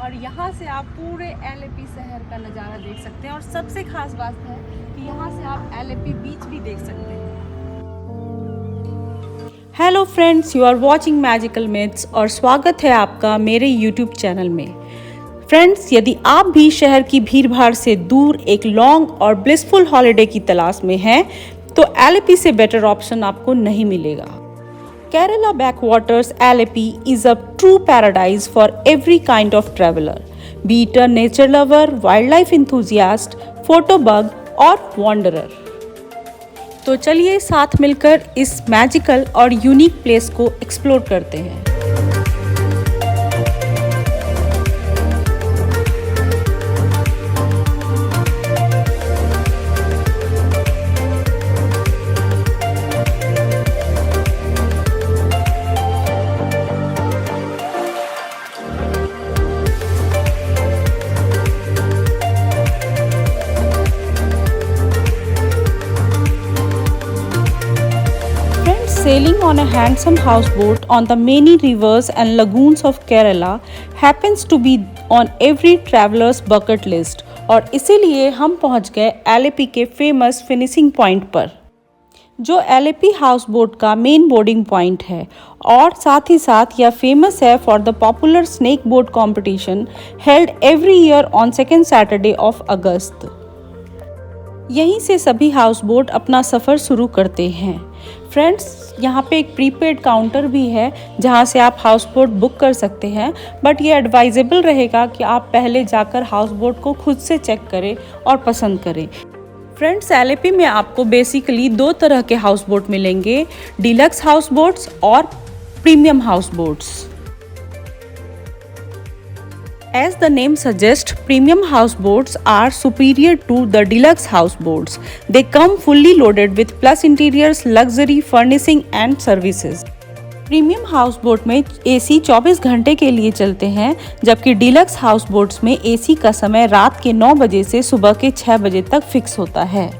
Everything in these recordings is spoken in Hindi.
और यहाँ से आप पूरे एलेपी शहर का नज़ारा देख सकते हैं। और सबसे खास बात है कि यहाँ से आप एलेपी बीच भी देख सकते हैं। Hello friends, you are watching magical myths और स्वागत है आपका मेरे यूट्यूब चैनल में। फ्रेंड्स, यदि आप भी शहर की भीड़भाड़ से दूर एक लॉन्ग और ब्लिसफुल हॉलिडे की तलाश में हैं, तो एलेपी से बेटर ऑप्शन आपको नहीं मिलेगा। Kerala backwaters Alleppey is a true paradise for every kind of traveler, be it a nature lover, wildlife enthusiast, photo bug और wanderer। तो चलिए साथ मिलकर इस मैजिकल और यूनिक प्लेस को एक्सप्लोर करते हैं। Sailing on a handsome houseboat on the many rivers and lagoons of Kerala happens to be on every traveler's bucket list और इसीलिए हम पहुंच गए एलेपी के फेमस फिनिशिंग पॉइंट पर, जो एलेपी हाउसबोट का मेन बोर्डिंग पॉइंट है। और साथ ही साथ यह फेमस है for the popular snake boat competition held every year on second Saturday of अगस्त। यहीं से सभी हाउसबोट अपना सफ़र शुरू करते हैं। फ्रेंड्स, यहाँ पे एक प्रीपेड काउंटर भी है जहाँ से आप हाउसबोट बुक कर सकते हैं, बट ये एडवाइजेबल रहेगा कि आप पहले जाकर हाउसबोट को खुद से चेक करें और पसंद करें। फ्रेंड्स, एलेपी में आपको बेसिकली दो तरह के हाउसबोट मिलेंगे, डीलक्स हाउसबोट्स और premium houseboats. As the name suggests, premium houseboats are superior to the deluxe houseboats. They come fully loaded with plus interiors, luxury, furnishing and services. Premium houseboat में एसी 24 घंटे के लिए चलते हैं, जबकि डीलक्स हाउसबोट्स में एसी का समय रात के 9 बजे से सुबह के 6 बजे तक फिक्स होता है।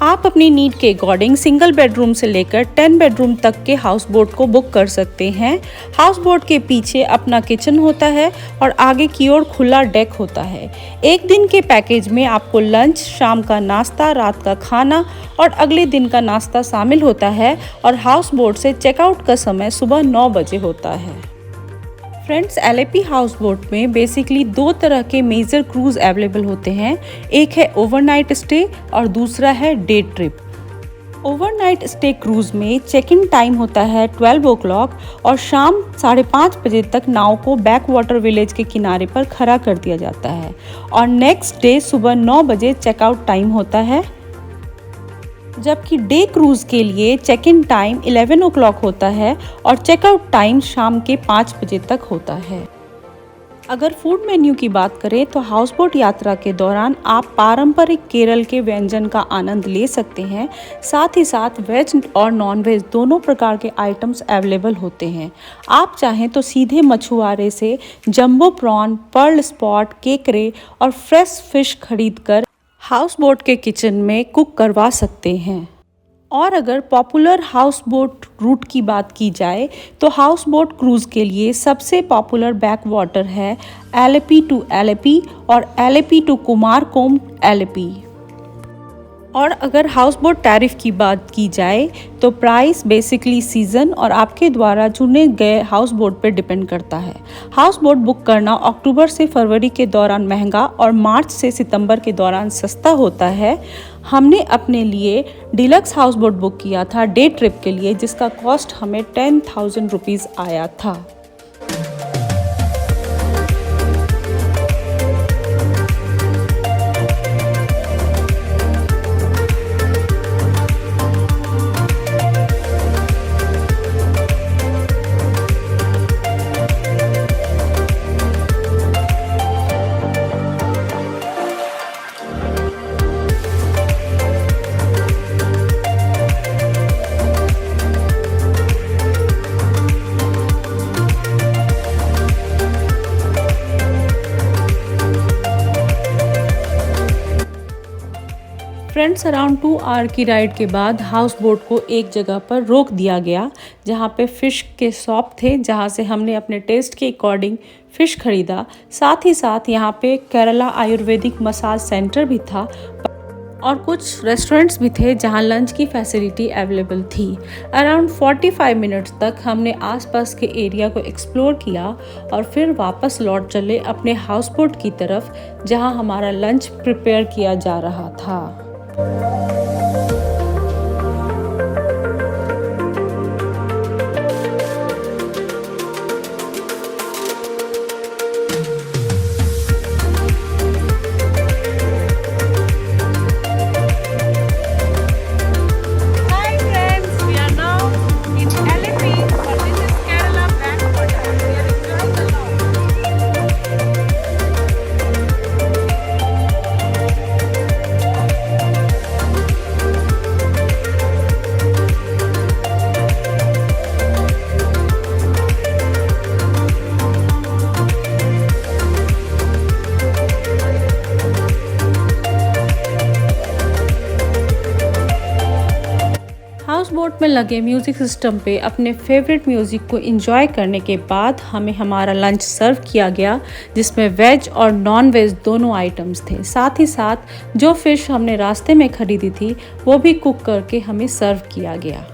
आप अपनी नीड के अकॉर्डिंग सिंगल बेडरूम से लेकर 10 बेडरूम तक के हाउसबोट को बुक कर सकते हैं। हाउसबोट के पीछे अपना किचन होता है और आगे की ओर खुला डेक होता है। एक दिन के पैकेज में आपको लंच, शाम का नाश्ता, रात का खाना और अगले दिन का नाश्ता शामिल होता है और हाउसबोट से चेकआउट का समय सुबह 9 बजे होता है। फ्रेंड्स, एलेपी हाउसबोट में बेसिकली दो तरह के मेजर क्रूज अवेलेबल होते हैं। एक है ओवरनाइट स्टे और दूसरा है day trip. Overnight stay cruise में चेक इन टाइम होता है 12 o'clock और शाम 5:30 बजे तक नाव को बैक वाटर विलेज के किनारे पर खड़ा कर दिया जाता है और नेक्स्ट डे सुबह 9 बजे चेकआउट टाइम होता है। जबकि डे क्रूज के लिए चेक इन टाइम 11 o'clock होता है और चेकआउट टाइम शाम के 5 बजे तक होता है। अगर फूड मेन्यू की बात करें तो हाउसबोट यात्रा के दौरान आप पारंपरिक केरल के व्यंजन का आनंद ले सकते हैं। साथ ही साथ वेज और नॉन वेज दोनों प्रकार के आइटम्स अवेलेबल होते हैं। आप चाहें तो सीधे मछुआरे से जंबो प्रॉन, पर्ल स्पॉट, केकरे और फ्रेश फिश खरीदकर हाउसबोट के किचन में कुक करवा सकते हैं। और अगर पॉपुलर हाउसबोट रूट की बात की जाए तो हाउसबोट क्रूज़ के लिए सबसे पॉपुलर बैक वाटर है एलेपी टू एलेपी और एलेपी टू कुमारकोम एलेपी। और अगर हाउसबोट टैरिफ की बात की जाए तो प्राइस बेसिकली सीज़न और आपके द्वारा चुने गए हाउसबोट पर डिपेंड करता है। हाउसबोट बुक करना अक्टूबर से फरवरी के दौरान महंगा और मार्च से सितंबर के दौरान सस्ता होता है। हमने अपने लिए डीलक्स हाउसबोट बुक किया था डे ट्रिप के लिए, जिसका कॉस्ट हमें 10,000 रुपीज़ आया था। फ्रेंड्स, अराउंड 2 आवर की राइड के बाद हाउस बोट को एक जगह पर रोक दिया गया जहाँ पे फ़िश के शॉप थे, जहाँ से हमने अपने टेस्ट के अकॉर्डिंग फ़िश ख़रीदा। साथ ही साथ यहाँ पे केरला आयुर्वेदिक मसाज सेंटर भी था और कुछ रेस्टोरेंट्स भी थे जहाँ लंच की फैसिलिटी अवेलेबल थी। अराउंड 45 मिनट्स तक हमने आसपास के एरिया को एक्सप्लोर किया और फिर वापस लौट चले अपने हाउस बोट की तरफ, जहाँ हमारा लंच प्रिपेयर किया जा रहा था। हाउस बोट में लगे म्यूज़िक सिस्टम पे अपने फेवरेट म्यूज़िक को एंजॉय करने के बाद हमें हमारा लंच सर्व किया गया, जिसमें वेज और नॉन वेज दोनों आइटम्स थे। साथ ही साथ जो फ़िश हमने रास्ते में ख़रीदी थी वो भी कुक करके हमें सर्व किया गया।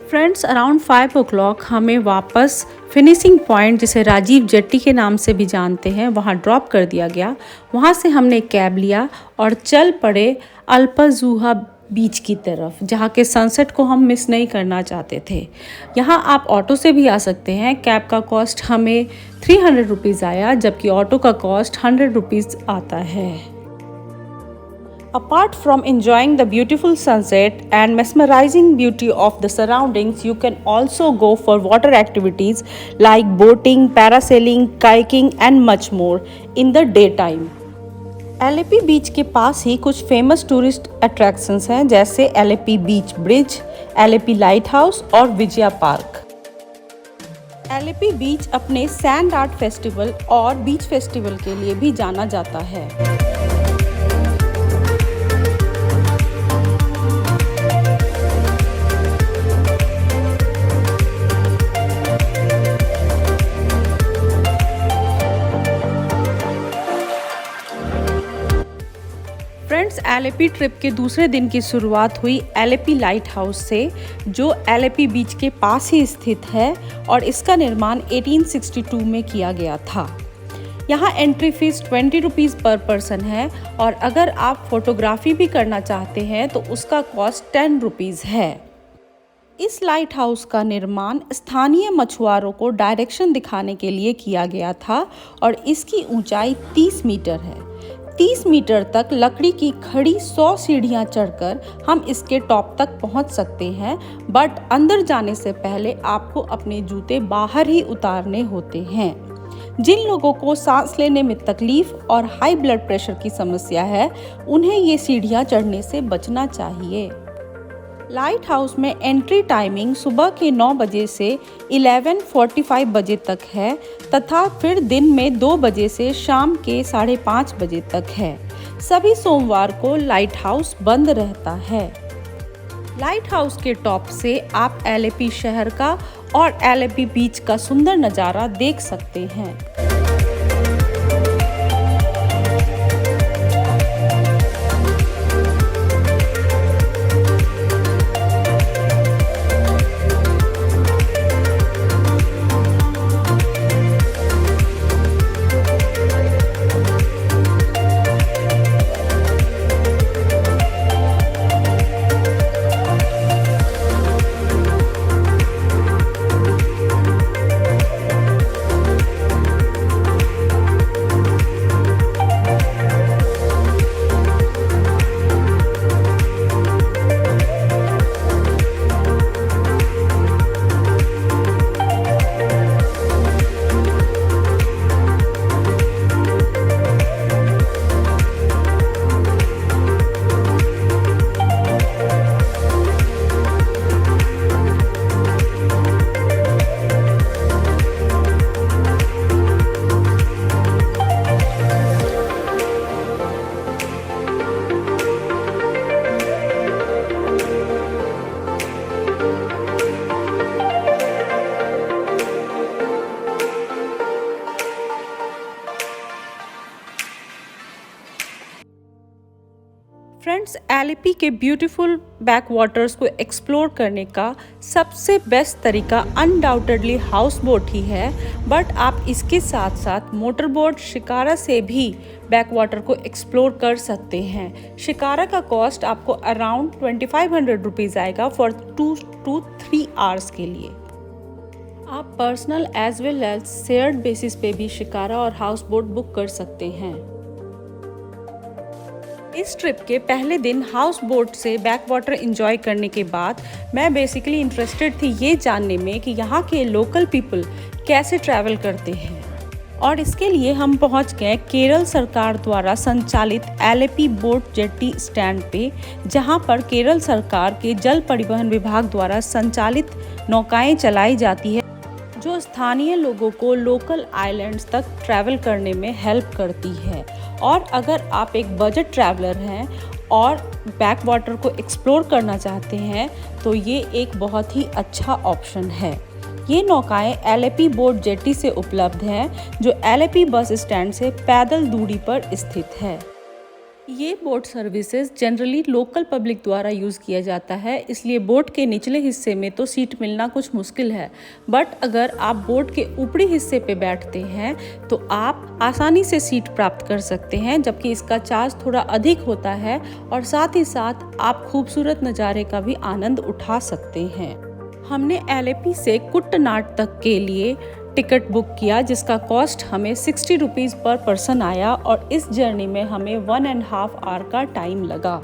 फ्रेंड्स, अराउंड 5 o'clock हमें वापस फिनिशिंग पॉइंट, जिसे राजीव जेट्टी के नाम से भी जानते हैं, वहाँ ड्रॉप कर दिया गया। वहाँ से हमने कैब लिया और चल पड़े अल्पजुहा बीच की तरफ, जहाँ के सनसेट को हम मिस नहीं करना चाहते थे। यहाँ आप ऑटो से भी आ सकते हैं। कैब का कॉस्ट हमें 300 रुपीज़ आया, जबकि ऑटो का कॉस्ट 100 रुपीज़ आता है। Apart from enjoying the beautiful sunset and mesmerizing beauty of the surroundings, you can also go for water activities like boating, parasailing, kayaking and much more in the daytime. Alleppey बीच के पास ही कुछ फेमस टूरिस्ट अट्रैक्शंस हैं, जैसे एलेपी बीच ब्रिज, एलेपी लाइट हाउस और विजया पार्क। एलेपी बीच अपने सैंड आर्ट फेस्टिवल और बीच फेस्टिवल के लिए भी जाना जाता है। फ्रेंड्स, एलेपी ट्रिप के दूसरे दिन की शुरुआत हुई एलेपी लाइट हाउस से, जो एलेपी बीच के पास ही स्थित है और इसका निर्माण 1862 में किया गया था। यहाँ एंट्री फीस 20 रुपीज़ पर पर्सन है और अगर आप फोटोग्राफी भी करना चाहते हैं तो उसका कॉस्ट 10 रुपीज़ है। इस लाइट हाउस का निर्माण स्थानीय मछुआरों को डायरेक्शन दिखाने के लिए किया गया था और इसकी ऊंचाई 30 मीटर है। 30 मीटर तक लकड़ी की खड़ी 100 सीढ़ियाँ चढ़कर हम इसके टॉप तक पहुँच सकते हैं, बट अंदर जाने से पहले आपको अपने जूते बाहर ही उतारने होते हैं। जिन लोगों को सांस लेने में तकलीफ और हाई ब्लड प्रेशर की समस्या है, उन्हें ये सीढ़ियाँ चढ़ने से बचना चाहिए। लाइट हाउस में एंट्री टाइमिंग सुबह के 9 बजे से 11:45 बजे तक है तथा फिर दिन में 2 बजे से शाम के 5:30 बजे तक है। सभी सोमवार को लाइट हाउस बंद रहता है। लाइट हाउस के टॉप से आप एलेपी शहर का और एलेपी बीच का सुंदर नज़ारा देख सकते हैं। फ्रेंड्स, एलिपी के ब्यूटीफुल बैक वाटर्स को एक्सप्लोर करने का सबसे बेस्ट तरीका अनडाउटेडली हाउस बोट ही है, बट आप इसके साथ साथ मोटर बोट शिकारा से भी बैक वाटर को एक्सप्लोर कर सकते हैं। शिकारा का कॉस्ट आपको अराउंड 2500 रुपीज़ आएगा फॉर 2 to 3 आवर्स के लिए। आप personal as well as shared basis पे भी शिकारा और हाउस बोट बुक कर सकते हैं। इस ट्रिप के पहले दिन हाउस बोट से बैक वाटर एंजॉय करने के बाद मैं बेसिकली इंटरेस्टेड थी ये जानने में कि यहाँ के लोकल पीपल कैसे ट्रैवल करते हैं, और इसके लिए हम पहुँच गए केरल सरकार द्वारा संचालित एलिपी बोट जेट्टी स्टैंड पे, जहाँ पर केरल सरकार के जल परिवहन विभाग द्वारा संचालित नौकाएं चलाई जाती है जो स्थानीय लोगों को लोकल आइलैंड्स तक ट्रैवल करने में हेल्प करती है। और अगर आप एक बजट ट्रैवलर हैं और बैक वाटर को एक्सप्लोर करना चाहते हैं तो ये एक बहुत ही अच्छा ऑप्शन है। ये नौकाएं एलिपी बोट जेट्टी से उपलब्ध हैं जो एलिपी बस स्टैंड से पैदल दूरी पर स्थित है। ये boat services generally local public द्वारा यूज़ किया जाता है, इसलिए बोट के निचले हिस्से में तो सीट मिलना कुछ मुश्किल है, बट अगर आप बोट के ऊपरी हिस्से पे बैठते हैं तो आप आसानी से सीट प्राप्त कर सकते हैं, जबकि इसका चार्ज थोड़ा अधिक होता है और साथ ही साथ आप खूबसूरत नज़ारे का भी आनंद उठा सकते हैं। हमने एलिपी से कुट्टनाड तक के लिए टिकट बुक किया जिसका कॉस्ट हमें 60 रुपीज़ पर पर्सन आया, और इस जर्नी में हमें 1.5 आवर का टाइम लगा।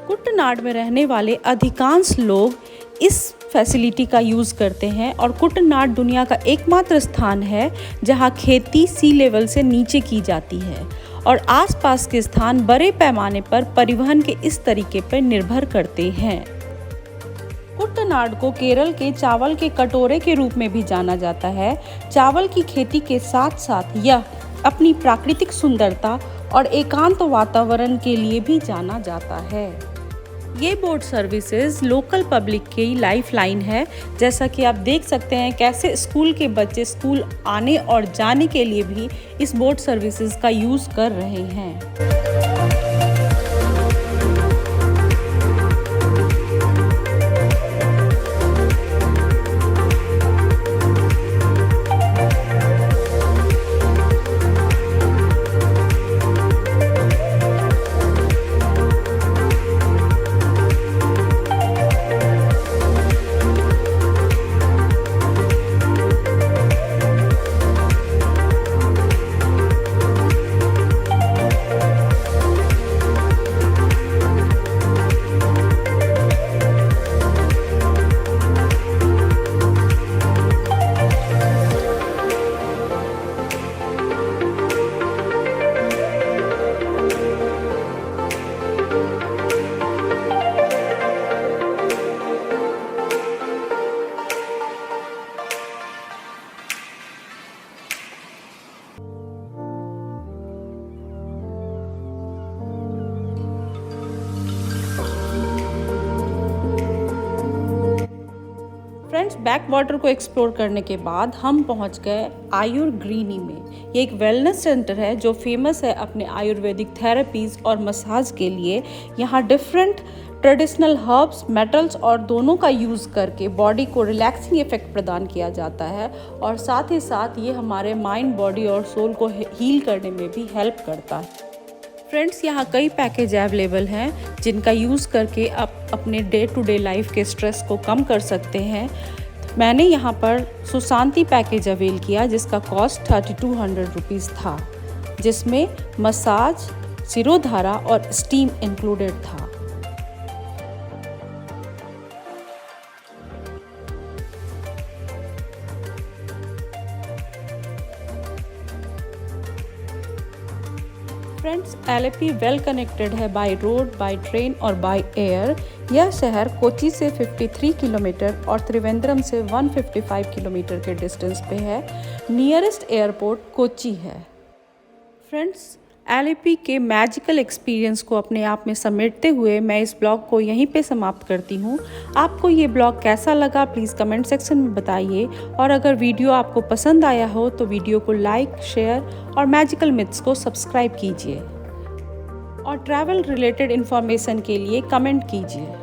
कुट्टनाड में रहने वाले अधिकांश लोग इस फैसिलिटी का यूज़ करते हैं, और कुट्टनाड दुनिया का एकमात्र स्थान है जहां खेती सी लेवल से नीचे की जाती है, और आसपास के स्थान बड़े पैमाने पर परिवहन के इस तरीके पर निर्भर करते हैं। कुट्टनाड को केरल के चावल के कटोरे के रूप में भी जाना जाता है। चावल की खेती के साथ साथ यह अपनी प्राकृतिक सुंदरता और एकांत वातावरण के लिए भी जाना जाता है। ये बोट सर्विसेज लोकल पब्लिक की लाइफलाइन है। जैसा कि आप देख सकते हैं कैसे स्कूल के बच्चे स्कूल आने और जाने के लिए भी इस बोट सर्विसेज का यूज़ कर रहे हैं। फ्रेंड्स, बैक वाटर को एक्सप्लोर करने के बाद हम पहुंच गए आयुर ग्रीनी में। ये एक वेलनेस सेंटर है जो फेमस है अपने आयुर्वेदिक थेरेपीज़ और मसाज के लिए। यहाँ डिफरेंट ट्रेडिशनल हर्ब्स, मेटल्स और दोनों का यूज़ करके बॉडी को रिलैक्सिंग इफेक्ट प्रदान किया जाता है, और साथ ही साथ ये हमारे माइंड, बॉडी और सोल को हील करने में भी हेल्प करता है। फ्रेंड्स, यहाँ कई पैकेज अवेलेबल हैं जिनका यूज़ करके आप अपने डे टू डे लाइफ के स्ट्रेस को कम कर सकते हैं। मैंने यहाँ पर सुशांति पैकेज अवेल किया जिसका कॉस्ट 3200 रुपीज़ था, जिसमें मसाज, सिरोधारा और स्टीम इंक्लूडेड था। फ्रेंड्स, एलिपी वेल कनेक्टेड है बाय रोड, बाय ट्रेन और बाय एयर। यह शहर कोची से 53 किलोमीटर और त्रिवेंद्रम से 155 किलोमीटर के डिस्टेंस पे है। नियरेस्ट एयरपोर्ट कोची है। फ्रेंड्स, एलिपी के मैजिकल एक्सपीरियंस को अपने आप में समेटते हुए मैं इस ब्लॉग को यहीं पे समाप्त करती हूँ। आपको ये ब्लॉग कैसा लगा प्लीज़ कमेंट सेक्शन में बताइए, और अगर वीडियो आपको पसंद आया हो तो वीडियो को लाइक, शेयर और मैजिकल मिथ्स को सब्सक्राइब कीजिए। और ट्रैवल रिलेटेड इन्फॉर्मेशन के लिए कमेंट कीजिए।